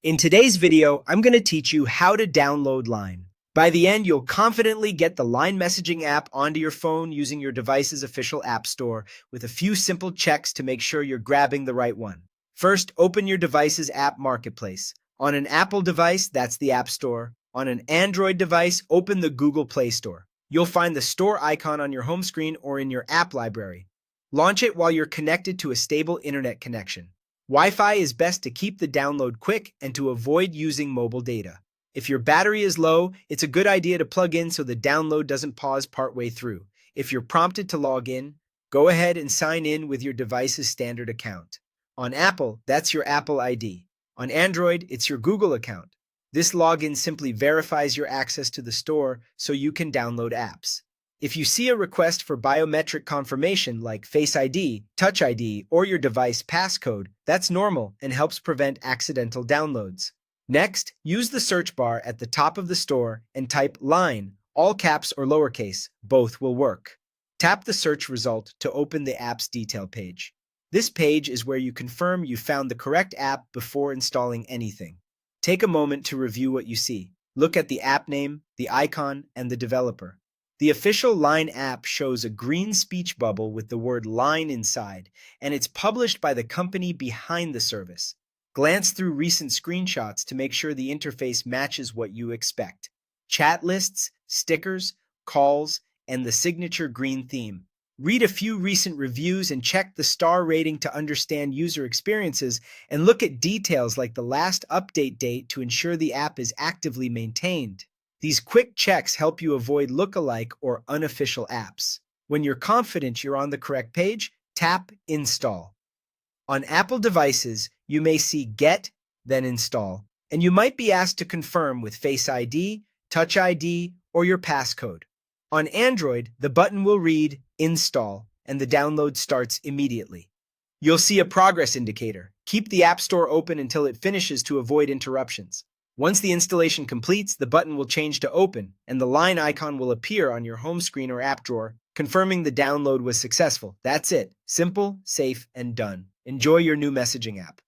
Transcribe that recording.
In today's video, I'm going to teach you how to download Line. By the end, you'll confidently get the Line messaging app onto your phone using your device's official app store with a few simple checks to make sure you're grabbing the right one. First, open your device's app marketplace. On an Apple device, that's the App Store. On an Android device, open the Google Play Store. You'll find the store icon on your home screen or in your app library. Launch it while you're connected to a stable internet connection. Wi-Fi is best to keep the download quick and to avoid using mobile data. If your battery is low, it's a good idea to plug in so the download doesn't pause partway through. If you're prompted to log in, go ahead and sign in with your device's standard account. On Apple, that's your Apple ID. On Android, it's your Google account. This login simply verifies your access to the store so you can download apps. If you see a request for biometric confirmation like Face ID, Touch ID, or your device passcode, that's normal and helps prevent accidental downloads. Next, use the search bar at the top of the store and type Line, all caps or lowercase, both will work. Tap the search result to open the app's detail page. This page is where you confirm you found the correct app before installing anything. Take a moment to review what you see. Look at the app name, the icon, and the developer. The official Line app shows a green speech bubble with the word Line inside, and it's published by the company behind the service. Glance through recent screenshots to make sure the interface matches what you expect. Chat lists, stickers, calls, and the signature green theme. Read a few recent reviews and check the star rating to understand user experiences, and look at details like the last update date to ensure the app is actively maintained. These quick checks help you avoid lookalike or unofficial apps. When you're confident you're on the correct page, tap Install. On Apple devices, you may see Get, then Install, and you might be asked to confirm with Face ID, Touch ID, or your passcode. On Android, the button will read Install, and the download starts immediately. You'll see a progress indicator. Keep the App Store open until it finishes to avoid interruptions. Once the installation completes, the button will change to Open, and the Line icon will appear on your home screen or app drawer, confirming the download was successful. That's it. Simple, safe, and done. Enjoy your new messaging app.